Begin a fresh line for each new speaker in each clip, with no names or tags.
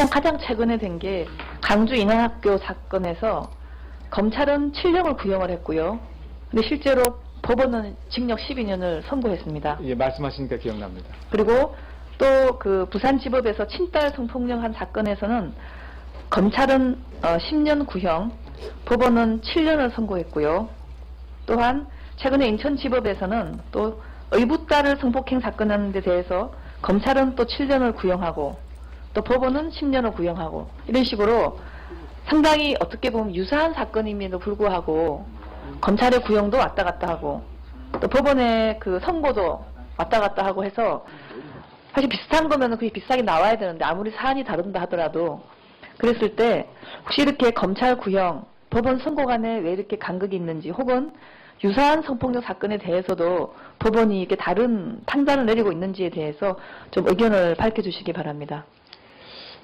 가장 최근에 된 게 강주 인하학교 사건에서 검찰은 7년을 구형을 했고요. 근데 실제로 법원은 징역 12년을 선고했습니다.
예, 말씀하시니까 기억납니다.
그리고 또 그 부산지법에서 친딸 성폭력한 사건에서는 검찰은 10년 구형, 법원은 7년을 선고했고요. 또한 최근에 인천지법에서는 또 의붓딸을 성폭행 사건에 대해서 검찰은 또 7년을 구형하고 또 법원은 10년을 구형하고 이런 식으로 상당히 어떻게 보면 유사한 사건임에도 불구하고 검찰의 구형도 왔다 갔다 하고 또 법원의 그 선고도 왔다 갔다 하고 해서 사실 비슷한 거면 그게 비슷하게 나와야 되는데 아무리 사안이 다른다 하더라도 그랬을 때 혹시 이렇게 검찰 구형, 법원 선고 간에 왜 이렇게 간극이 있는지 혹은 유사한 성폭력 사건에 대해서도 법원이 이렇게 다른 판단을 내리고 있는지에 대해서 좀 의견을 밝혀주시기 바랍니다.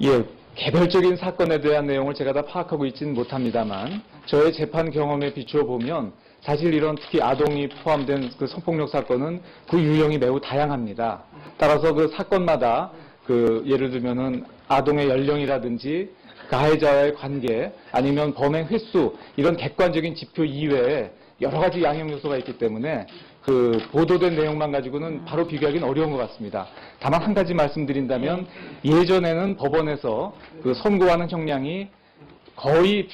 예, 개별적인 사건에 대한 내용을 제가 다 파악하고 있지는 못합니다만 저의 재판 경험에 비추어 보면 사실 이런 특히 아동이 포함된 그 성폭력 사건은 그 유형이 매우 다양합니다. 따라서 그 사건마다 그 예를 들면은 아동의 연령이라든지 가해자와의 관계 아니면 범행 횟수 이런 객관적인 지표 이외에 여러 가지 양형 요소가 있기 때문에 그 보도된 내용만 가지고는 바로 비교하기는 어려운 것 같습니다. 다만 한 가지 말씀드린다면 예전에는 법원에서 그 선고하는 형량이 거의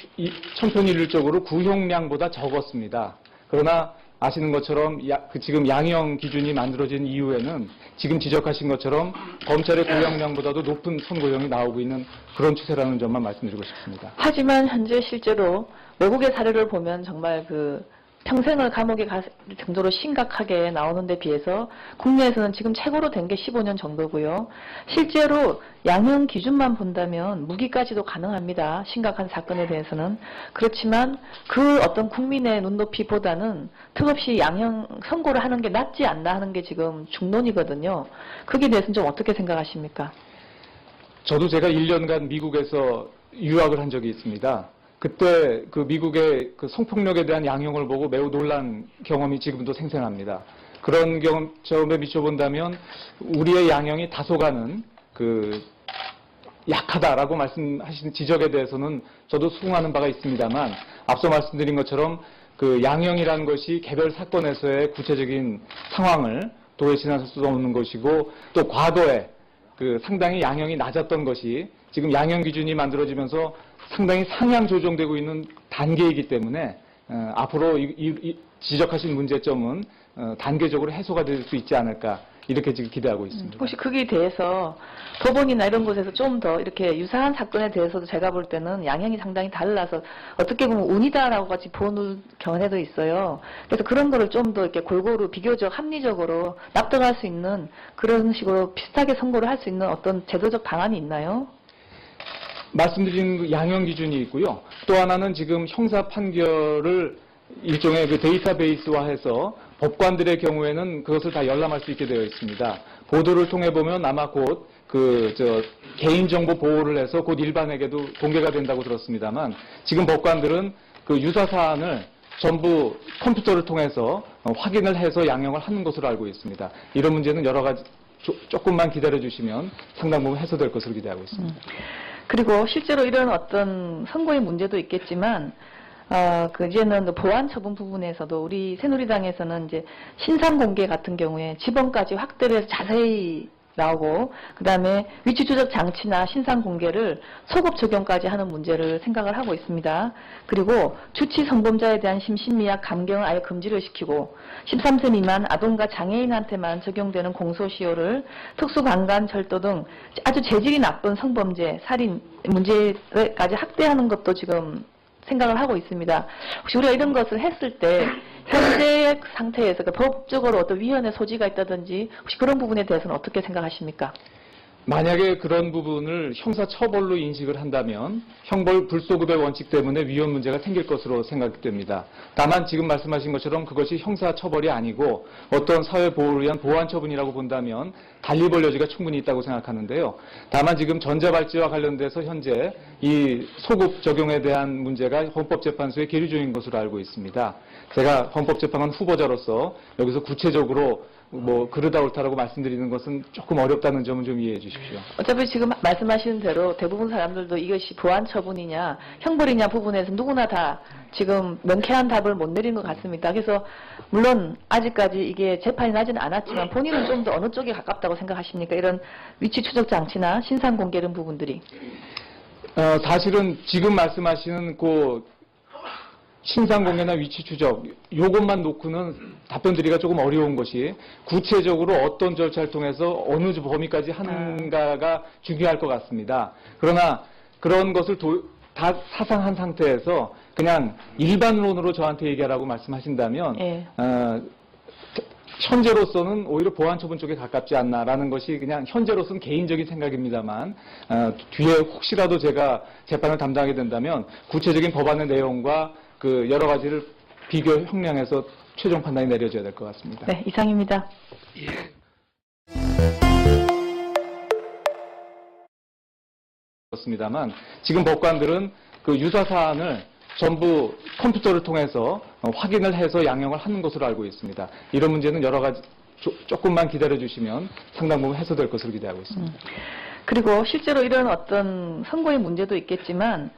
천편일률적으로 구형량보다 적었습니다. 그러나 아시는 것처럼 지금 양형 기준이 만들어진 이후에는 지금 지적하신 것처럼 검찰의 구형량보다도 높은 선고형이 나오고 있는 그런 추세라는 점만 말씀드리고 싶습니다.
하지만 현재 실제로 외국의 사례를 보면 정말 그 평생을 감옥에 갈 정도로 심각하게 나오는 데 비해서 국내에서는 지금 최고로 된 게 15년 정도고요. 실제로 양형 기준만 본다면 무기까지도 가능합니다. 심각한 사건에 대해서는. 그렇지만 그 어떤 국민의 눈높이보다는 턱없이 양형 선고를 하는 게 낫지 않나 하는 게 지금 중론이거든요. 거기에 대해서는 좀 어떻게 생각하십니까?
저도 제가 1년간 미국에서 유학을 한 적이 있습니다. 그때 그 미국의 그 성폭력에 대한 양형을 보고 매우 놀란 경험이 지금도 생생합니다. 그런 경험에 비춰본다면 우리의 양형이 다소가는 그 약하다라고 말씀하신 지적에 대해서는 저도 수긍하는 바가 있습니다만 앞서 말씀드린 것처럼 그 양형이라는 것이 개별 사건에서의 구체적인 상황을 도에 지나설 수 없는 것이고 또 과거에 그 상당히 양형이 낮았던 것이 지금 양형 기준이 만들어지면서 상당히 상향 조정되고 있는 단계이기 때문에 앞으로 지적하신 문제점은 단계적으로 해소가 될 수 있지 않을까 이렇게 지금 기대하고 있습니다.
혹시 거기에 대해서 법원이나 이런 곳에서 좀 더 이렇게 유사한 사건에 대해서도 제가 볼 때는 양형이 상당히 달라서 어떻게 보면 운이다라고 같이 보는 경우도 있어요. 그래서 그런 거를 좀 더 이렇게 골고루 비교적 합리적으로 납득할 수 있는 그런 식으로 비슷하게 선고를 할 수 있는 어떤 제도적 방안이 있나요?
말씀드린 양형 기준이 있고요. 또 하나는 지금 형사 판결을 일종의 그 데이터베이스화해서 법관들의 경우에는 그것을 다 열람할 수 있게 되어 있습니다. 보도를 통해 보면 아마 곧 개인정보 보호를 해서 곧 일반에게도 공개가 된다고 들었습니다만 지금 법관들은 그 유사 사안을 전부 컴퓨터를 통해서 확인을 해서 양형을 하는 것으로 알고 있습니다. 이런 문제는 여러 가지 조금만 기다려 주시면 상당 부분 해소될 것으로 기대하고 있습니다.
그리고 실제로 이런 어떤 선고의 문제도 있겠지만, 이제는 보안 처분 부분에서도 우리 새누리당에서는 이제 신상 공개 같은 경우에 지번까지 확대를 해서 자세히 나오고, 그 다음에 위치 추적 장치나 신상 공개를 소급 적용까지 하는 문제를 생각을 하고 있습니다. 그리고 주치 성범자에 대한 심신미약 감경을 아예 금지를 시키고 13세 미만 아동과 장애인한테만 적용되는 공소시효를 특수강간 절도 등 아주 재질이 나쁜 성범죄, 살인 문제까지 확대하는 것도 지금 생각을 하고 있습니다. 혹시 우리가 이런 것을 했을 때 현재 상태에서 법적으로 어떤 위헌의 소지가 있다든지 혹시 그런 부분에 대해서는 어떻게 생각하십니까?
만약에 그런 부분을 형사처벌로 인식을 한다면 형벌 불소급의 원칙 때문에 위헌 문제가 생길 것으로 생각됩니다. 다만 지금 말씀하신 것처럼 그것이 형사처벌이 아니고 어떤 사회보호를 위한 보완처분이라고 본다면 달리 볼 여지가 충분히 있다고 생각하는데요. 다만 지금 전자발찌와 관련돼서 현재 이 소급 적용에 대한 문제가 헌법재판소에 계류 중인 것으로 알고 있습니다. 제가 헌법재판관 후보자로서 여기서 구체적으로 뭐 그러다 옳다라고 말씀드리는 것은 조금 어렵다는 점은 좀 이해해 주십시오.
어차피 지금 말씀하시는 대로 대부분 사람들도 이것이 보안 처분이냐 형벌이냐 부분에서 누구나 다 지금 명쾌한 답을 못 내린 것 같습니다. 그래서 물론 아직까지 이게 재판이 나지는 않았지만 본인은 좀 더 어느 쪽에 가깝다고 생각하십니까? 이런 위치 추적 장치나 신상 공개 이런 부분들이.
사실은 지금 말씀하시는 그 신상 공개나 위치 추적 요것만 놓고는 답변 드리기가 조금 어려운 것이 구체적으로 어떤 절차를 통해서 어느 범위까지 하는가가 중요할 것 같습니다. 그러나 그런 것을 다 사상한 상태에서 그냥 일반론으로 저한테 얘기하라고 말씀하신다면
예.
현재로서는 오히려 보안 처분 쪽에 가깝지 않나라는 것이 그냥 현재로서는 개인적인 생각입니다만 뒤에 혹시라도 제가 재판을 담당하게 된다면 구체적인 법안의 내용과 그 여러 가지를 비교 형량해서 최종 판단이 내려져야 될 것 같습니다.
네, 이상입니다.
그렇습니다만 지금 법관들은 그 유사 사안을 전부 컴퓨터를 통해서 확인을 해서 양형을 하는 것으로 알고 있습니다. 이런 문제는 여러 가지 조금만 기다려 주시면 상당 부분 해소될 것으로 기대하고 있습니다.
그리고 실제로 이런 어떤 선고의 문제도 있겠지만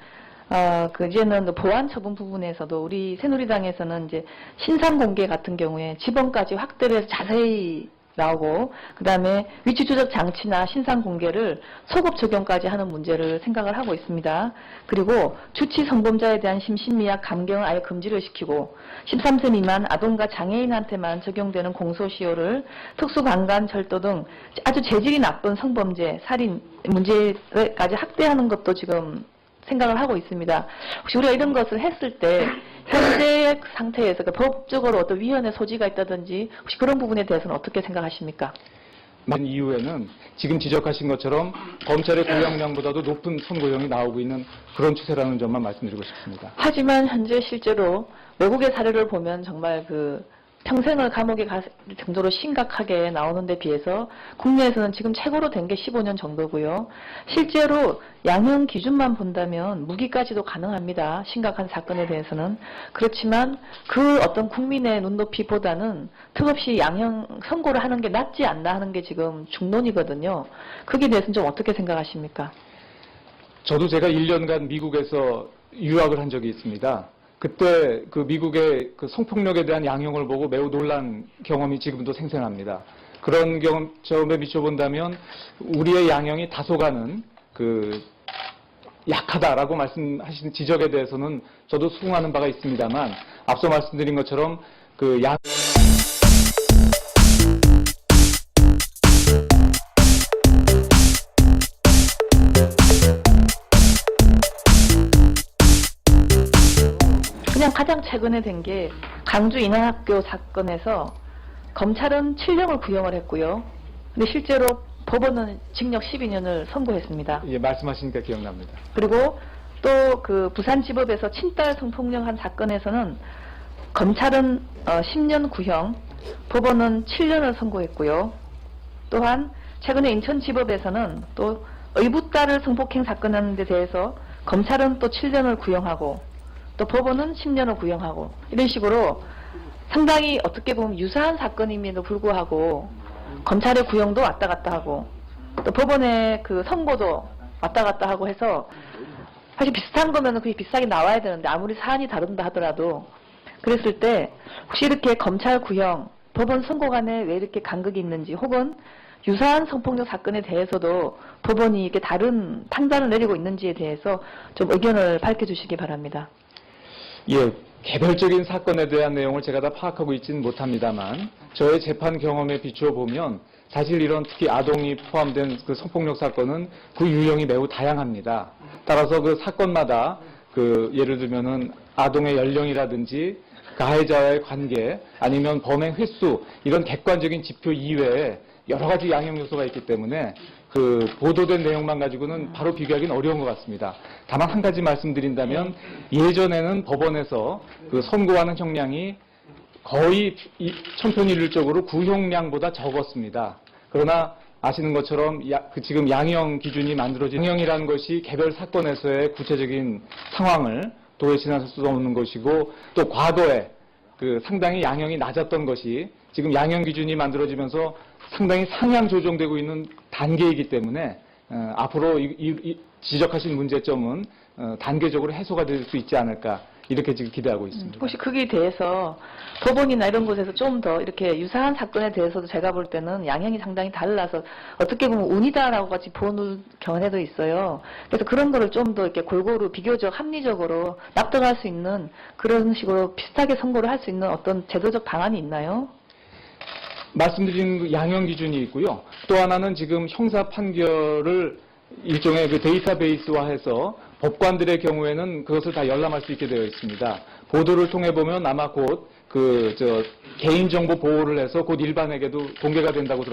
이제는 보안 처분 부분에서도 우리 새누리당에서는 이제 신상 공개 같은 경우에 지번까지 확대를 해서 자세히 나오고 그다음에 위치 추적 장치나 신상 공개를 소급 적용까지 하는 문제를 생각을 하고 있습니다. 그리고 주치 성범자에 대한 심신미약 감경을 아예 금지를 시키고 13세 미만 아동과 장애인한테만 적용되는 공소시효를 특수강간 절도 등 아주 재질이 나쁜 성범죄, 살인 문제까지 확대하는 것도 지금 생각을 하고 있습니다. 혹시 우리가 이런 것을 했을 때 현재 상태에서 법적으로 어떤 위헌의 소지가 있다든지 혹시 그런 부분에 대해서는 어떻게 생각하십니까?
이후에는 지금 지적하신 것처럼 검찰의 구형량보다도 높은 선고형이 나오고 있는 그런 추세라는 점만 말씀드리고 싶습니다.
하지만 현재 실제로 외국의 사례를 보면 정말 평생을 감옥에 갈 정도로 심각하게 나오는 데 비해서 국내에서는 지금 최고로 된 게 15년 정도고요. 실제로 양형 기준만 본다면 무기까지도 가능합니다. 심각한 사건에 대해서는. 그렇지만 그 어떤 국민의 눈높이보다는 틈없이 양형 선고를 하는 게 낫지 않나 하는 게 지금 중론이거든요. 거기에 대해서는 좀 어떻게 생각하십니까?
저도 제가 1년간 미국에서 유학을 한 적이 있습니다. 그때 그 미국의 그 성폭력에 대한 양형을 보고 매우 놀란 경험이 지금도 생생합니다. 그런 경험에 비춰본다면 우리의 양형이 다소가는 약하다라고 말씀하신 지적에 대해서는 저도 수긍하는 바가 있습니다만 앞서 말씀드린 것처럼
가장 최근에 된 게 강주 인하학교 사건에서 검찰은 7년을 구형을 했고요. 근데 실제로 법원은 징역 12년을 선고했습니다.
예, 말씀하시니까 기억납니다.
그리고 또 부산지법에서 친딸 성폭력한 사건에서는 검찰은 10년 구형, 법원은 7년을 선고했고요. 또한 최근에 인천지법에서는 또 의붓딸을 성폭행 사건하는 데 대해서 검찰은 또 7년을 구형하고 또 법원은 10년을 구형하고 이런 식으로 상당히 어떻게 보면 유사한 사건임에도 불구하고 검찰의 구형도 왔다 갔다 하고 또 법원의 선고도 왔다 갔다 하고 해서 사실 비슷한 거면 그게 비슷하게 나와야 되는데 아무리 사안이 다른다 하더라도 그랬을 때 혹시 이렇게 검찰 구형, 법원 선고 간에 왜 이렇게 간극이 있는지 혹은 유사한 성폭력 사건에 대해서도 법원이 이렇게 다른 판단을 내리고 있는지에 대해서 좀 의견을 밝혀주시기 바랍니다.
예, 개별적인 사건에 대한 내용을 제가 다 파악하고 있지는 못합니다만 저의 재판 경험에 비추어 보면 사실 이런 특히 아동이 포함된 그 성폭력 사건은 그 유형이 매우 다양합니다. 따라서 그 사건마다 예를 들면은 아동의 연령이라든지 가해자와의 관계 아니면 범행 횟수 이런 객관적인 지표 이외에 여러 가지 양형 요소가 있기 때문에 보도된 내용만 가지고는 바로 비교하기는 어려운 것 같습니다. 다만 한 가지 말씀드린다면 예전에는 법원에서 선고하는 형량이 거의 천편일률적으로 구형량보다 적었습니다. 그러나 아시는 것처럼 지금 양형 기준이 만들어진 양형이라는 것이 개별 사건에서의 구체적인 상황을 도외 지나칠 수 없는 것이고 또 과거에 그 상당히 양형이 낮았던 것이 지금 양형 기준이 만들어지면서 상당히 상향 조정되고 있는 단계이기 때문에 앞으로 지적하신 문제점은 단계적으로 해소가 될 수 있지 않을까 이렇게 지금 기대하고 있습니다.
혹시 거기에 대해서 법원이나 이런 곳에서 좀 더 이렇게 유사한 사건에 대해서도 제가 볼 때는 양형이 상당히 달라서 어떻게 보면 운이다라고 같이 보는 경우도 있어요. 그래서 그런 거를 좀 더 이렇게 골고루 비교적 합리적으로 납득할 수 있는 그런 식으로 비슷하게 선고를 할 수 있는 어떤 제도적 방안이 있나요?
말씀드린 그 양형 기준이 있고요. 또 하나는 지금 형사 판결을 일종의 그 데이터베이스화해서 법관들의 경우에는 그것을 다 열람할 수 있게 되어 있습니다. 보도를 통해 보면 아마 곧 개인정보 보호를 해서 곧 일반에게도 공개가 된다고 들었습니다.